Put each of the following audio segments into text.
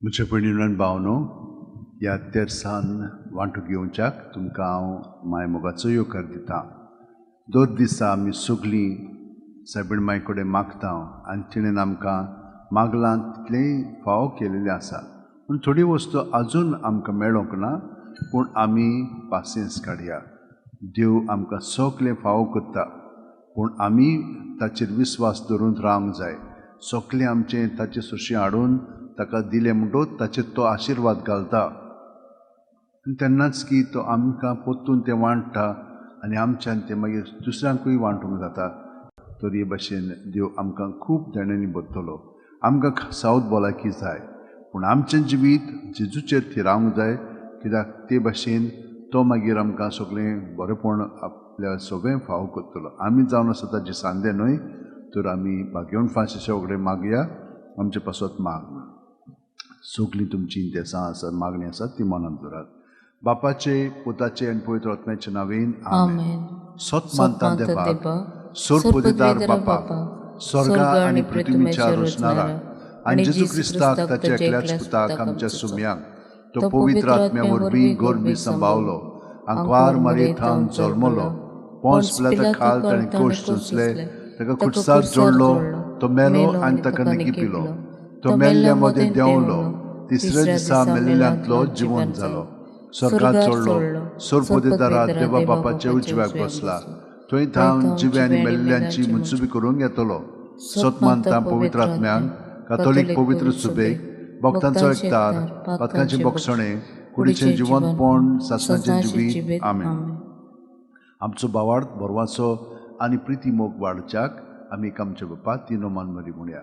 म्हज्या भयणीन भावनो, ह्या तेर्सान वांटो घेवच्याक तुमकां हांव माय मोगाचो येवकार दितां. दोन दिसा आमी सगळीं सायबीण माय कडेन मागता आनी तिणेन आमकां मागलां तितलेंय फावो केलेलें आसा. पूण थोडी वस्तू आजून आमकां मेळोंक ना, पूण आमी पासियेंस काडया. देव आमकां सगळें फावो करता, पूण आमी ताचेर विस्वास दवरून रावंक जाय. सगळें आमचें ताचे सुशें हाडून ताका दिलें म्हणटूच ताचेर तो आशिर्वाद घालता. आनी तेन्नाच की तो आमकां पोत्तून तें वांट्टा आनी आमच्यान तें मागीर दुसऱ्यांकूय वांटूंक जाता. तर हे भाशेन देव आमकां खूब जाणांनी भरतलो. आमकां सावध भलायकी जाय, पूण आमचें जिवीत जेजूचेर थिरावंक जाय, कित्याक ते भाशेन तो मागीर आमकां सगळें बरेंपण आपल्या सगळें फावो करतलो. आमी जावन आसा ताचे सांदे न्हय, तर आमी भाग्यवन फाशीच्या कडेन मागया. आमचे पासत माग सगळीं तुमची इंतेसां आसात, मागणी आसात ती मनांत दवरात. बापाचे, पुताचे आनी पवित्र आत्म्याच्या नांवेन आमेन. सोत मानता देवाक, सोर पोदिदार बापाक, स्वर्गा आनी पृथ्वीच्या रचणारा आनी जेजू क्रिस्ताक ताच्या एकल्याच पुताक आमच्या सुम्यांक तो पवित्र आत्म्या वरवीं गोरबी सांबाळलो, आंकवार मारयेंत जल्मलो, पोंस पिलाता खाल ताणें कोश सोंसले, ताका खुटसार जोडलो, तो मेलो आनी ताका निगी पिलो, तो मेल्ल्या मदें देंवलो, तिसऱ्या दिसा मेल्ल्यांतलो जिवंत जालो, स्वर्गांत चडलो, सोर पोदिदारात देवा बापाच्या उजव्याक बसला, थंय थावन जिवे आनी मेल्ल्यांची मनसुबी करूंक येतलो. सोत मानता पवित्र आत्म्यांक, कातोलीक पवित्र सुबेक, भक्तांचो एकतार, पातकांचे बोगसणें, कुडीचें जिवंतपण, सासणाचें जिवीत. आमेन. आमचो भावार्थ बरवाचो आनी प्रिती मोग वाडच्याक आमी एक आमच्या बापा तिनो मान मरी म्हणया.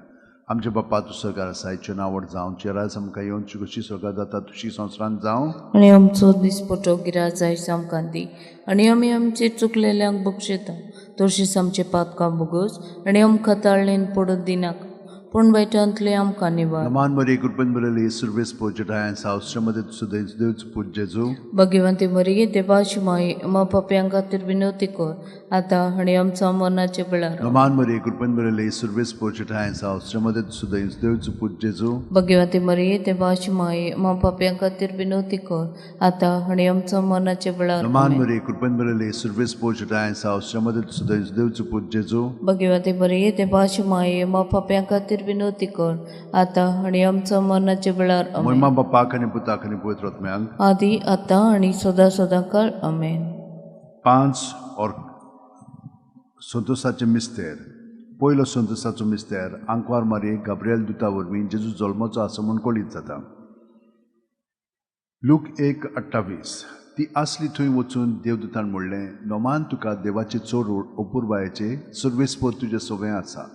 आमचे बापा तूं सगार आसा, हाचें नांवड जावं, राज आमकां येवची कशी सगार जाता तशी संवसारांत जावं, आनी आमचो दिसपटो गिराय जाय आमकां दी, आनी आमी आमचे चुकलेल्यांक बक्षिता तशीच आमचे पातकां भोगोस, आनी आमकां ताळणेन पडूंक दिनाका, पूण वायटांतले आमकां निवार. नमान मरी कृपेन बरयली सुरवेस पोचटाय सावस्रामध्ये सुदैव देवच पूज जेजू. भगिवंती मरी देवाची माई अमा पाप्यां खातीर विनवती कर, आतां आनी आमच्या मरणाचे वेळार. नमान मरी कृपेन बरयली सुरवेस पोचटाय सावस्रामध्ये सुदैव देवच पूज जेजू. भगिवंती मरी देवाची माई अमा पाप्यां खातीर विनवती कर, आतां आनी आमच्या मरणाचे वेळार. नमान मरी कृपेन बरयली सुरवेस पोचटाय सावस्रामध्ये सुदैव देवच पूज जेजू. भगिवंती मरी देवाची माई अमा पाप्यां खातीर विनवती कर, आतां आनी आमच्या मरणाचे वेळार. महिमा बापाक आनी पुताक आनी पवित्र आत्म्यांक, आदी आतां आनी सदां सदांकाळ. आमेन. 5 और संतोसाचे मिस्तेर. पयलो संतोसाचो मिस्तेर आंकवार मारी गाब्रिएल दुता वरवीं जेजू जल्माचो आसा म्हूण कळीत जाता. लूक 1:28. ती आसली थंय वचून देवदूतान म्हणलें, नोमान तुका देवाचे चोर अपुर्बायेचे सर्वेस्पोर तुजें सगळें आसा.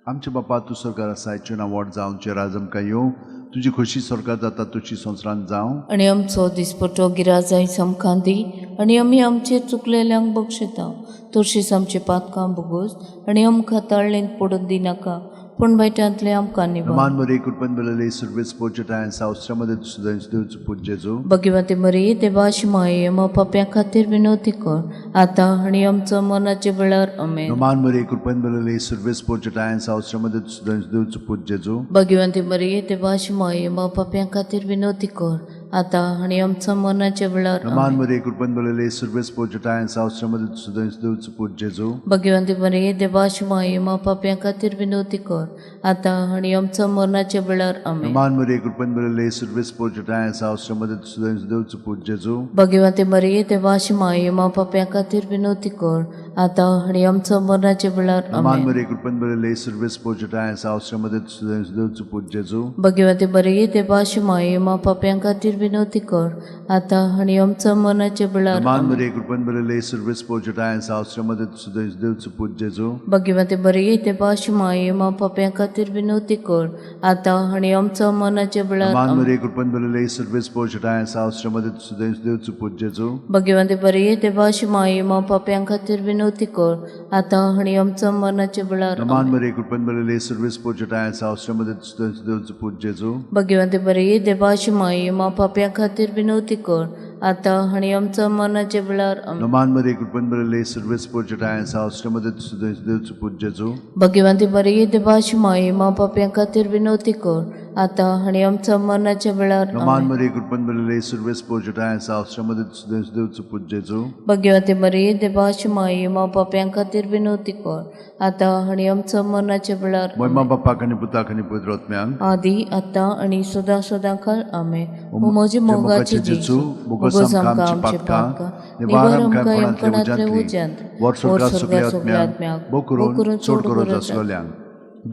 आमचे बापा तूं स्वर्गार आसा, हाचें नांवड जावं, तुजें राज आमकां येवं, तुजी खोशी स्वर्गार जाता तशी संवसारांत जावं, आनी आमचो दिसपटो गिराय जाय आमकां दी, आनी आमी आमचे चुकलेल्यांक बक्षिता तशीच आमचे पातकां भोगोस, आनी आमकां ताळणेन पडूंक दिनाका, पूण वायटांतले आमकां निवार. नमान मरी कृपेन बरयली सुरवेस पोचटाय सावस्रामध्ये सुदैव देवच पूज जेजू. भगिवंती मरी देवाची माई अमा पाप्यां खातीर विनवती कर, आतां आनी आमच्या मरणाचे वेळार. आमेन. नमान मरी कृपेन बरयली सुरवेस पोचटाय सावस्रामध्ये सुदैव देवच पूज जेजू. भगिवंती मरी देवाची माई अमा पाप्यां खातीर विनवती कर, आतां आनी आमच्या मरणाचे वेळार. नमान मरी कृपेन बरयली सुरवेस पोचटाय सावस्रामध्ये सुदैव देवच पूज जेजू. भगिवंती मरी देवाची माई अमा पाप्यां खातीर विनवती कर, आतां आनी आमच्या मरणाचे वेळार. आमेन. नमान मरी कृपेन बरयली सुरवेस पोचटाय सावस्रामध्ये सुदैव देवच पूज जेजू. भगिवंती मरी देवाची माई अमा पाप्यां खातीर विनवती कर, आतां आनी आमच्या मरणाचे वेळार. नमान आमेन. मरी कृपेन बरयली सुरवेस पोचटाय सावस्रामध्ये सुदैव देवच पूज जेजू. भगिवंती मरी देवाची माई अमा पाप्यां खातीर विनवती कर, आतां आनी आमच्या मरणाचे वेळार. नमान मरी कृपेन बरयली सुरवेस पोचटाय सावस्रामध्ये सुदैव देवच पूज जेजू. भगिवंती मरी देवाची माई अमा पाप्यां खातीर विनवती कर, आतां आनी आमच्या मरणाचे वेळार. नमान मरी कृपेन बरयली सुरवेस पोचटाय सावस्रामध्ये सुदैव देवच पूज जेजू. भगिवंती मरी देवाची माई अमा पाप्यां खातीर विनवती कर, आतां आनी आमच्या मरणाचे वेळार. नमान मरी कृपेन बरयली सुरवेस पोचटाय सावस्रामध्ये सुदैव देवच पूज जेजू. भगिवंती मरी देवाची माई अमा पाप्यां खातीर विनवती कर, आतां आनी आमच्या मरणाचे वेळार. आमेन. नमान मरी कृपेन बरयली सुरवेस पोचटाय सावस्रामध्ये सुदैव देवच पूज जेजू. भगिवंती मरी देवाची माई अमा पाप्यां खातीर विनवती कर, आता आणि आमच्या मरणाच्या वेळार नमान मरे कृपन बरले सर्वेस पोजटाय सावश्रमध्ये देवचं पूजेचो भगवते मरी देवाची माई मा पाप्यां खातीर विनवती कर आता आणि आमच्या मरणाच्या वेळार मोयमा बापाक आनी पुताक आनी पवित्र आत्म्यांक आदी आता आणि सदा सदा काळ आमेन. ओ म्हजी मोगाची जेजू मुगोस आमकां आमचे पातकां निवार आमकां येमकणांतले उज्यांत वर सगळ्या आत्म्यांक बो करून चोड गरज आसलोल्यांक.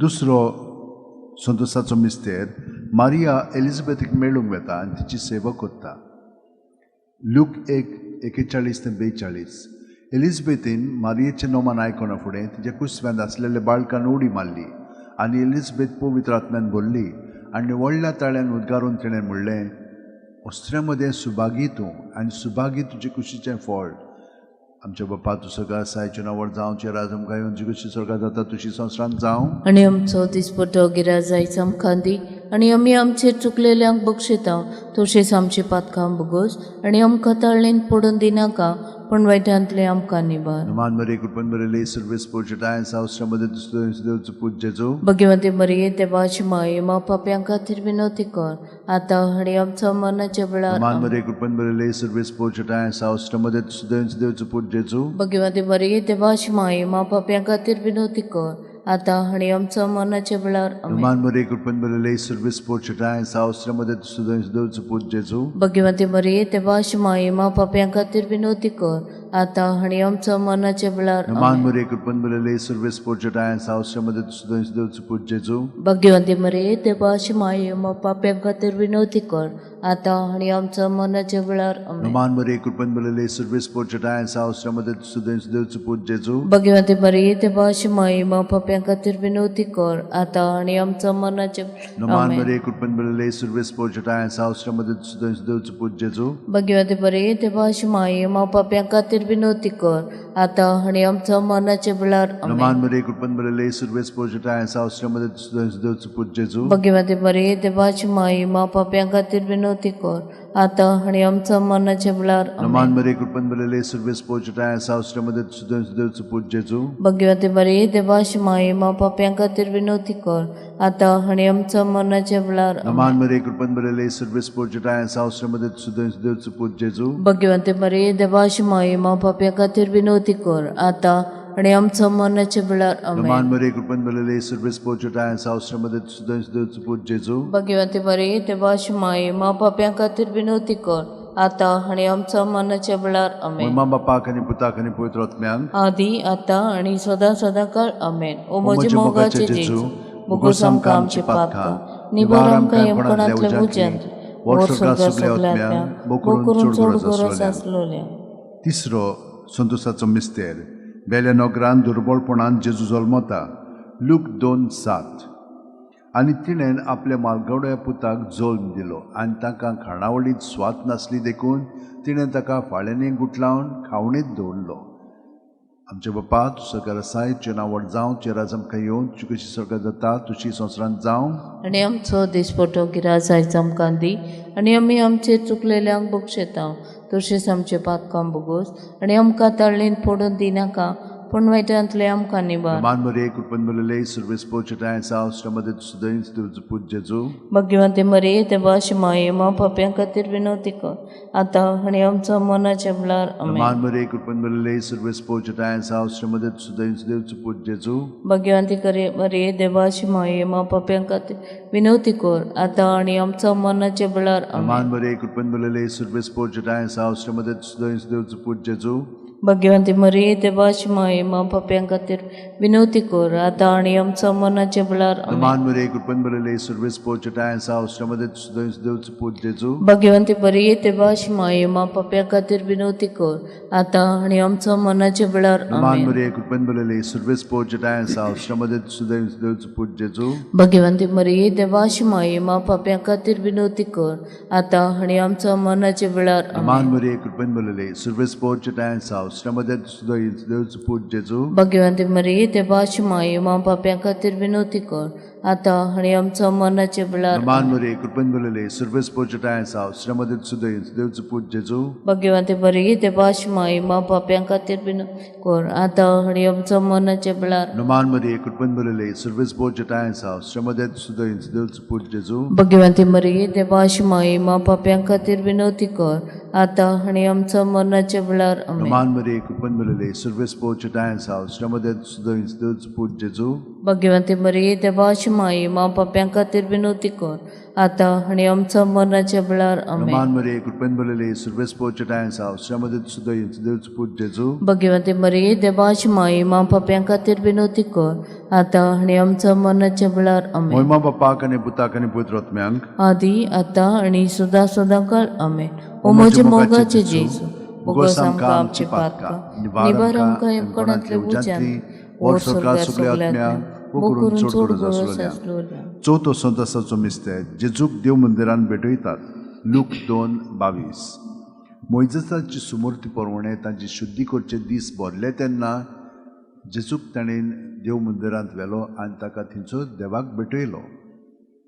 दुसरो संतोसाचो मिस्तेर मारिया एलिझाबेथीक मेळूंक वेता आनी तिची सेवा करता. लूक 1:41 ते 42. एलिझाबेथीन मारियेचें नोमान आयकना फुडें तिच्या कुसव्यांत आसलेले बाळकान उडी मारली आनी एलिझाबेथ पवित्र आत्म्यान भरली आनी व्हडल्या ताळ्यान उद्गारून तिणें म्हणलें, अस्त्र्यां मदें सुभागी तूं आनी सुभागी तुजे कुशीचें फळ. आमच्या बापा तूं सगळा आसायचें नांव जावचें राज आमकां येवन जी कशी स्वर्गांत जाता तुशी संवसारांत जावं. आणि आमचो दिसपटो गिराय जायचो आमकां दी आनी आमी आमचेर चुकलेल्यांक बक्षिता तशेंच आमची पातकां बगोस आनी आमकां ताळणेन पडून दिनाका पण वायटांतले आमकां निबार. नमान मरे कृपन बरले सर्वेस पोजटाय सावश्रमध्ये देवचं पूजेचो भगवते मरिये देवाची माई मा पाप्यां खातीर विनवती कर आता आणि आमच्या मरणाच्या वेळार नमान मरे कृपन बरले सर्वेस पोजटाय सावश्रमध्ये देवचं पूजेचो भगवते मरिये देवाची माई मा पाप्यां खातीर विनवती कर आता आणि आमच्या मरणाच्या वेळार नमान मरे कृपन बरले सर्वेस पोजटाय सावश्रमध्ये देवचं पूजेचो भगवते मरिये देवाची माई मा पाप्यां खातीर विनवती कर आता आणि आमच्या मरणाच्या वेळार नमान मरे कृपन बरले सर्वेस पोजटाय सावश्रमध्ये देवचं पूजेचो भगवते मरिये देवाची माई मा पाप्यां खातीर विनवती कर आता आणि आमच्या मरणाच्या वेळार नमान मरे कृपन बरले सर्वेस पोजटाय सावश्रमध्ये देवचं पूजेचो भगवते मरिये देवाची माई मा पाप्यां खातीर विनवती कर आता आणि आमच्या मरणाच्या नमान मरे कृपन बरले सर्वेस पोजटाय सावश्रमध्ये देवचं पूजेचो भगवते मरिये देवाची माई मा पाप्यां खातीर विनवती कर आता आणि आमच्या मरणाच्या वेळार नमान मरे कृपन बरले सर्वेस पोजटाय सावश्रमध्ये देवचं पूजेचो भगवते मरिये देवाची माई मा पाप्यां खातीर विनवती कर आता आणि आमच्या मरणाच्या वेळार नमान मरे कृपन बरले सर्वेस पोजटाय सावश्रमध्ये देवचं पूजेचो भगवते मरिये देवाची माई मा पाप्यां खातीर विनवती कर आता आणि आमच्या मरणाच्या वेळार नमान मरे कृपन बरले सर्वेस पोजटाय सावश्रमध्ये देवचं पूजेचो भगवते मरिये देवाची माई मा पाप्यां खातीर विनवती कर आता आणि आमच्या मरणाच्या वेळार नमान मरे कृपन बरले सर्वेस पोजटाय सावश्रमध्ये देवचं पूजेचो भगवते मरिये देवाची माई मा पाप्यां खातीर विनवती कर आता आणि आमच्या मरणाच्या वेळार मोयमा बापाक आनी पुताक आनी पवित्र आत्म्यांक आदी आता आणि सदा सदा काळ आमेन. ओ म्हजे मोगाचे जेजू मुगोस आमकां आमचे पातकां निवार आमकां येमकणांतले उज्यांत वर सगळ्या आत्म्यांक बो करून चोड गरज आसलोल्या. तिसरो संतोसाचो मिस्तेर बेल्या नोकरान दुर्बळपणान जेजू जल्मता. लूक 2:7. आनी तिणें आपल्या मालगवड्या पुताक जल्म दिलो आनी ताका खाणावळीत स्वात नासली देखून तिणें ताका फाळ्यांनी गुटलावन खावणीत दवरलो. आमचे बापा तूं सगळ्या आसायचें नांव जावं चेराज आमकां येवन तूं कशी स्वर्गांत जाता तुशी संवसारांत जावं. आनी आमचो दिसपटो गिराय जायचो आमकां दी आनी आमी आमचेर चुकलेल्यांक बक्षिता तशेंच आमचे पातकां बगोस आनी आमकां ताळणेन पडून दिनाका पण वायटांतले आमकां निबार. नमान मरे कृपन बरले सर्वेस पोजटाय सावश्रमध्ये देवचं पूजेचो भगवते मरिये देवाची माई मा पाप्यां खातीर विनवती कर आता आणि आमच्या मरणाच्या वेळार नमान मरे कृपन बरले सर्वेस पोजटाय सावश्रमध्ये देवचं पूजेचो भगवते मरिये देवाची माई मा पाप्यां खातीर विनवती कर आता आणि आमच्या मरणाच्या वेळार नमान मरे कृपन बरले सर्वेस पोजटाय सावश्रमध्ये देवचं पूजेचो भगवते मरिये देवाची माई मा पाप्यां खातीर विनवती कर आता आणि आमच्या मरणाच्या वेळार नमान मरे कृपन बरले सर्वेस पोजटाय सावश्रमध्ये देवचं पूजेचो भगवते मरिये देवाची माई मा पाप्यां खातीर विनवती कर आता आणि आमच्या मरणाच्या वेळार नमान मरे कृपन बरले सर्वेस पोजटाय सावश्रमध्ये देवचं पूजेचो भगवते मरिये देवाची माई मा पाप्यां खातीर विनवती कर आता आणि आमच्या मरणाच्या वेळार नमान मरे कृपन बरले सर्वेस पोजटाय सावश्रमध्ये देवचं पूजेचो भगवते मरिये देवाची माई मा पाप्यां खातीर विनवती कर आतां आनी आमच्या मरणाचे वेळार नमान मरे कृपेन भरलेले सर्वेस पोचटाय साव श्रमदेत सुदैन देवचो पूज जेजू भगवान ते बरी ते भाश माई मा पाप्यां खातीर बीन कर आतां आनी आमच्या मरणाचे वेळार नमान मरे कृपेन भरलेले सर्वेस पोचटाय साव श्रमदेत सुदैन देवचो पूज जेजू भगवान ते बरी ते भाश माई मा पाप्यां खातीर विनवती कर आतां आनी आमच्या मरणाचे वेळार आमेन नमान मरे कृपेन भरलेले सर्वेस पोचटाय साव श्रमदेत सुदैन देवचो पूज जेजू भगवान ते बरी ते भाश माई मा पाप्यां खातीर विनवती कर आतां आनी आमच्या मरणाचे वेळार आमेन नमान मरे कृपेन भरलेले सर्वेस पोचटाय साव श्रमदेत सुदैन देवचो पूज जेजू भगवान ते बरी ते भाश माई मा पाप्यां खातीर विनवती कर आतां आनी आमच्या मरणाचे वेळार आमेन मोहिमा बापाक आनी पुताक आनी पवित्र आत्म्यांक आदी आतां आनी सदां सदांकाळ आमेन ओ म्हजे मोगाचे जेजू बोगस आमकां आमची पातकां निबार आमकां येवकोणांतले उज्यांतली ओर सगळ्या सगळ्या आत्म्यांक वो करून चोड गरज आसलोल्या चवथो संतसाचो मिस्तेर जेजूक देव मंदिरान भेटयतात लूक 2:22 मोइजेसाची सुमूर्ती परवणे तांची शुद्धी करचे दीस भरले तेन्ना जेजूक ताणें देव मंदिरांत व्हेलो आनी ताका थंयचो देवाक भेटयलो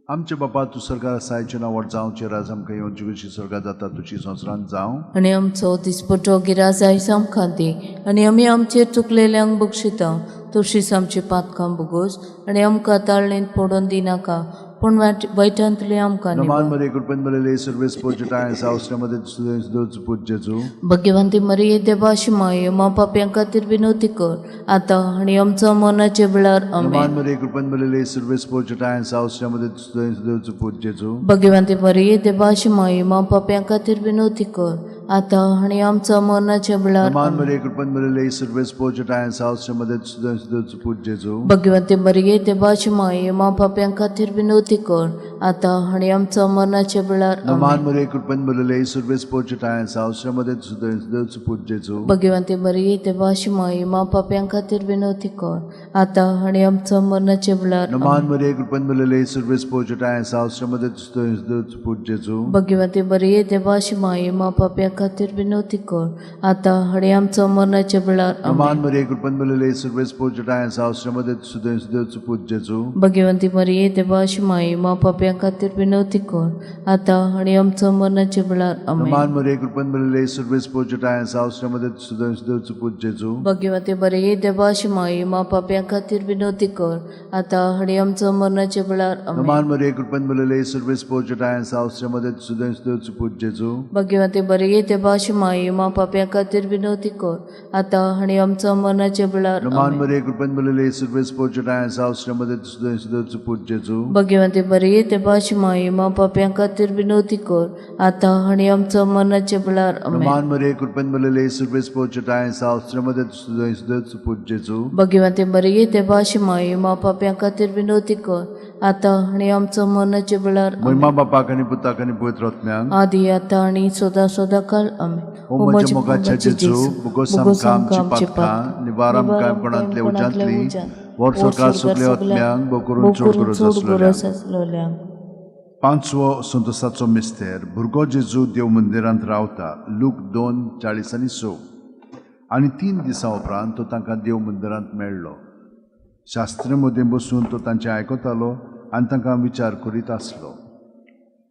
आमचे बापा तूं स्वर्गार आसायचें नांव जावचें राज आमकां येवची कशी स्वर्गार जाता तुजी संवसारांत जावं आनी आमचो दिसपटो गिराज आयज आमकां दी आनी आमी आमचेर चुकलेल्यांक बक्षिता तशीच आमची पातकां बुगोस आनी आमकां ताळणेंत पडोवन दिनाका पूण वायटांतली आमकां नमान मरे कृपेन भरलेले सर्वेस पोचटाय सावस्रामध्ये सुदेश पूज जेजू भगवान ती मरिये देवाशी माये मा पाप्यां खातीर विनवती कर आतां आनी आमच्या मरणाचे वेळार आमेन नमान मरे कृपेन भरलेले सर्वेस पोचटाय सावस्रामध्ये सुदेश पूज जेजू भगवान ती मरिये देवाशी माये मा पाप्यां खातीर विनवती कर आतां आनी आमच्या मरणाचे वेळार नमान मरे कृपेन भरलेले सर्वेस पोचटाय सावस्रामध्ये सुदेश पूज जेजू भगवान ती मरिये देवाशी माये मा पाप्यां खातीर विनवती कर आतां आनी आमच्या मरणाचे वेळार नमान मरे कृपेन भरलेले सर्वेस पोचटाय सावस्रामध्ये सुदेश पूज जेजू भगवान ती मरिये देवाशी माये मा पाप्यां खातीर विनवती कर आतां आनी आमच्या मरणाचे वेळार नमान मरे कृपेन भरलेले सर्वेस पोचटाय सावस्रामध्ये सुदेश पूज जेजू भगवान ती मरिये देवाशी माये मा पाप्यां खातीर विनवती कर आतां आनी आमच्या मरणाचे वेळार नमान मरे कृपेन भरलेले सर्वेस पोचटाय सावस्रामध्ये सुदेश पूज जेजू भगवान ती मरिये देवाशी माये मा पाप्यां खातीर विनवती कर आतां आनी आमच्या मरणाचे वेळार आमेन नमान मरे कृपेन भरलेले सर्वेस पोचटाय सावस्रामध्ये सुदेश पूज जेजू भगवान ती मरिये देवाशी माये मा पाप्यां खातीर विनवती कर आतां आनी आमच्या मरणाचे वेळार आमेन नमान मरे कृपेन भरलेले सर्वेस पोचटाय सावस्रामध्ये सुदेश पूज जेजू भगवान ती मरिये देवाशी माये मा पाप्यां खातीर विनवती कर आतां आनी आमच्या मरणाचे वेळार नमान मरे कृपेन भरलेले सर्वेस पोचटाय सावस्रामध्ये सुदेश पूज जेजू भगवान ती मरिये देवाशी माये मा पाप्यां खातीर विनवती कर आतां आनी आमच्या मरणाचे वेळार आमेन नमान मरे कृपेन भरलेले सर्वेस पोचटाय सावस्रामध्ये सुदेश पूज जेजू भगवान ती मरिये देवाशी माये मा पाप्यां खातीर विनवती कर आतां आनी आमच्या मरणाचे वेळार महिमा बापाक आनी पुताक आनी पवित्र आत्म्यांक आदी आतां आनी सदां सदांकाळ आमेन ओ म्हज्या मोगाच्या जेजू बुगोस आमकां आमची पातकां निबार आमकां कोणांतले उज्यांतली वर सकाळ सगळे आत्म्यांक बो करून चोड गरज आसलोल्या पांचवो संतोसाचो मिस्तेर भुरगो जेजू देव मंदिरांत रावता लूक 2:40-6 आनी 3 दिसां उपरांत तो तांकां देव मंदिरांत मेळ्ळो शास्त्री मदीं बसून तो तांचें आयकतालो आनी तांकां विचार करीत आसलो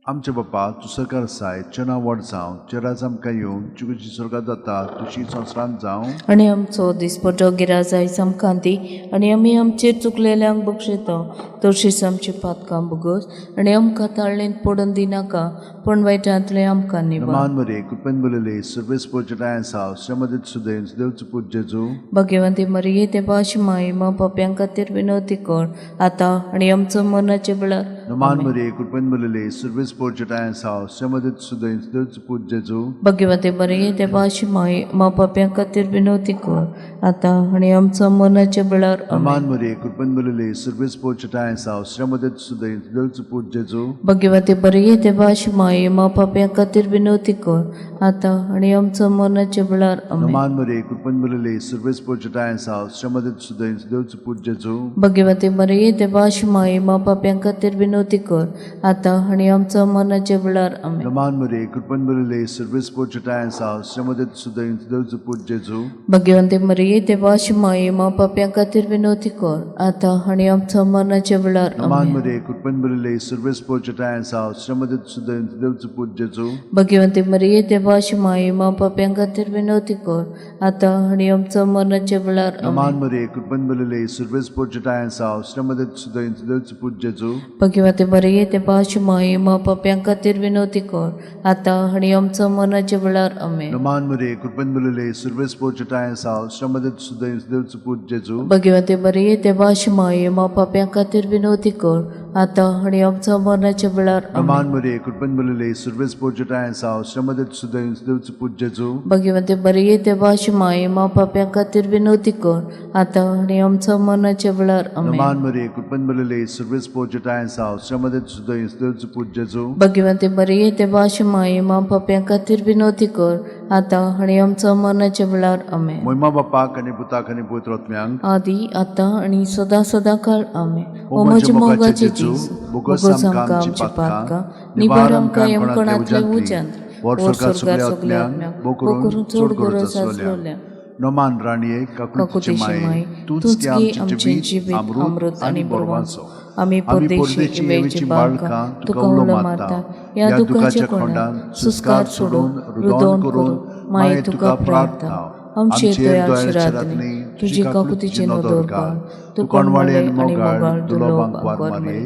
आमचे बापा तूं सरकार आसाय चना व्हड जावं चेराज आमकां येवन तुजी स्वर्गांत जाता तुजी संवसारांत जावं आनी आमचो दिसपटो गिराज आयज आमकां दी आनी आमी आमचेर चुकलेल्यांक बक्षिता तशीच आमची पातकां बुगोस आनी आमकां ताळणेंत पडोवन दिनाका पूण वायटांतले आमकां निवार नमान मरे कृपेन भरलेले सर्वेस पोचटाय साव श्रमदेत सुदेश पूज जेजू भगवान ती मरिये देवाशी माये मा पाप्यां खातीर विनवती कर आतां आनी आमच्या मरणाचे वेळार नमान मरे कृपेन भरलेले सर्वेस पोचटाय साव श्रमदेत सुदेश पूज जेजू भगवान ती मरिये देवाशी माये मा पाप्यां खातीर विनवती कर आतां आनी आमच्या मरणाचे वेळार नमान मरे कृपेन भरलेले सर्वेस पोचटाय साव श्रमदेत सुदेश पूज जेजू भगवान ती मरिये देवाशी माये मा पाप्यां खातीर विनवती कर आतां आनी आमच्या मरणाचे वेळार नमान मरे कृपेन भरलेले सर्वेस पोचटाय साव श्रमदेत सुदेश पूज जेजू भगवान ती मरिये देवाशी माये मा पाप्यां खातीर विनवती विनवती कर आता आणि आमच्या मनाच्या वेळार आमेन. Naman Maria, coupon बरले service पोचटायन्स house श्रमदेत सुद्धा इंतदेवचं पूज जेजू भाग्यवंते मरिये देवाची माये मा पाप्यां खातीर विनवती कर आता आणि आमच्या मनाच्या वेळार Naman आमेन. Maria, कृपन बरले सर्विस पोचटायन्स हाऊस श्रमदेत सुद्धा इंतदेवचं पूज जेजू भाग्यवंते मरिये देवाची माये मा पाप्यां खातीर विनवती कर आता आणि आमच्या मनाच्या वेळार Naman आमेन. Maria, कृपन बरले सर्विस पोचटायन्स हाऊस श्रमदेत सुद्धा इंतदेवचं पूज जेजू भाग्यवंते मरिये देवाची माये मा पाप्यां खातीर विनवती कर आता आणि आमच्या मनाच्या वेळार आमेन. Naman Maria, coupon बरले service पोचटायन्स house श्रमदेत सुद्धा इंतदेवचं पूज जेजू भाग्यवंते मरिये देवाची माये मा पाप्यां खातीर विनवती कर आता आणि आमच्या मनाच्या वेळार आमेन. Naman Maria, coupon बरले service पोचटायन्स house श्रमदेत सुद्धा इंतदेवचं पूज जेजू भाग्यवंते मरिये देवाची माये मा पाप्यां खातीर विनवती कर आता आणि आमच्या मनाच्या वेळार आमेन. Naman Maria, coupon बरले service पोचटायन्स house श्रमदेत सुद्धा इंतदेवचं पूज जेजू भाग्यवंते मरिये देवाची माये मा पाप्यां खातीर विनवती कर आता आणि आमच्या मनाच्या वेळार आमेन. मोहिमा बापाक आनी पुताक आनी पवित्र आत्म्यांक आदी आता आणि सदा सदा काळ आमेन. ओ ओ म्हजे म्हजे मोगाचे मोगाचे जेजू, जेजू बोगस बोगस आमकां आमकां आमची आमची पातकां, पातकां निवार निवार आमकां आमकां येमकणांतले येमकणांतले उज्यांतली, वर वर स्वर्गांत स्वर्गार सगल्या सगल्या आत्म्यांक, आत्म्यांक बो करून चोड गरज गरज आसलोल्या. आसलोल्या. नोमान राणये काकुतीचे माये तूंच की आमचे जिवीत अमृत आनी बोरवांचो. आमी परदेशी वेची बाळकां तुका उलो मारता या दुखाच्या खोंडात सुस्कार सोडून रुदोन करून माये तुका प्रार्थना. आमचे दयाळची रातनी तुजी काकुतीची नदर काड तू कोणवाळे आनी मोगाळ दुलोबांक वार मारे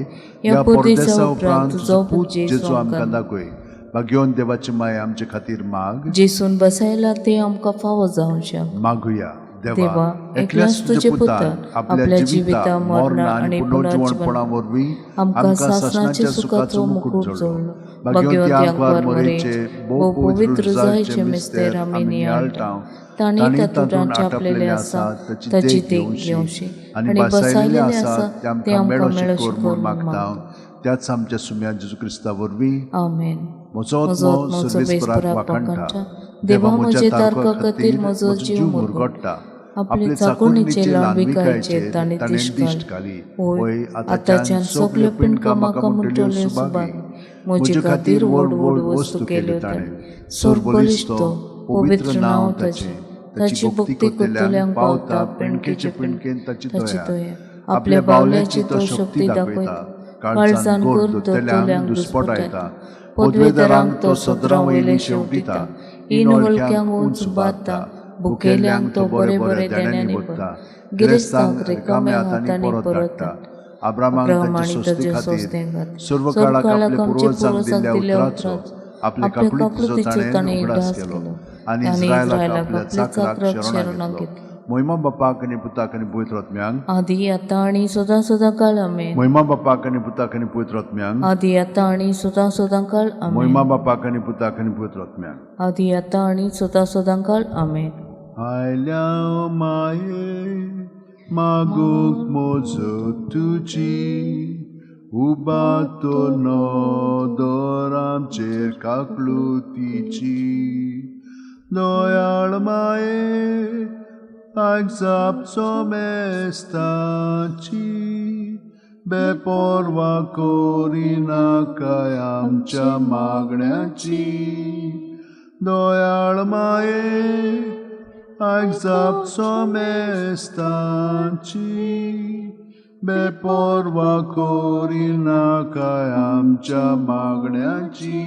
या परदेसा उपरांत तुजो पूत जेजू आमकां दाखय. भाग्यवन देवाची माये आमचे खातीर माग जेसून बसायला ते आमकां फावो जावंशा. मागुया. देवा एकल्याच तुजे पुतान आपल्या जिविता मरणा आनी पुनर्जीवणपणा वरवीं आमकां सासणाच्या सुखाचो मुकुट जोडलो. भाग्यवंती आंकवार मरेचे भोव पवित्र जायचे मिस्तेर आमी नियाळटाव. तांणी तातूंत आपलेले आसा ताची देख घेवशी आनी बसायलेले आसा ते आमकां मेळोशी कोर मागता. त्याच आमच्या सुम्या जेजू क्रिस्ता वरवीं आमेन. म्हजो म्हजो आत्मो आत्मो सर्वेस्पराक वाकांता वाखाणटा. देवा म्हजे तारका खातीर म्हजो जीव मुरगोडटा. आपले चाकुणीचे लांबीकायेचे ताणें दिश्ट घाली. होय आताच्यान सगल्यो पिणकां म्हाका म्हणटल्यो सुबाग. म्हजे खातीर व्हड व्हड वस्तू केल्यो ताणें. सोर बलिश्तो पवित्र नांव ताचें. ताची भक्ती करतल्यांक पावता पिणकेचे पिणकेन ताची दया. आपल्या बावल्याची तो शक्ती दाखयता. काळजान कर दोतोल्यांक दुस्पटायता. पदवेदारांक तो सदरां वयली शेवटिता. इनवळख्यांक उंच बांदता. भुकेल्यांक तो बरे बरे देण्यांनी भरता. गिरेस्तांक रिकाम्या हातांनी परत धाडटा. अब्रामांक ताचे सोस्तें घात. सर्व काळाक आपले पुर्वजांक दिल्ल्या उतराचो आपले काकुळतीचो ताणें उगडास केलो आनी इस्रायलाक आपल्या चाकराक शरणांत घेतलो. मोहिमा बापाक आनी पुताक आनी पवित्र आत्म्यांक आदी आतां आनी सदां सदां काळ आमेन. मोहिमा बापाक आनी पुताक आनी पवित्र आत्म्यांक आदी आतां आनी सदां सदां काळ आमेन. मोहिमा बापाक आनी पुताक आनी पवित्र आत्म्यांक आदी आतां आनी सदां सदां काळ आमेन. आयल्या माये मागूंक म्हजो तुजी उबातो नदर आमचेर काकळुतीची. दयाळ माये आयजापचो मेस्ताची बेपरवा करिनाकाय आमच्या मागण्याची. दयाळ माये आयजापचो मेस्ताची बेपरवा करिनाकाय आमच्या मागण्याची.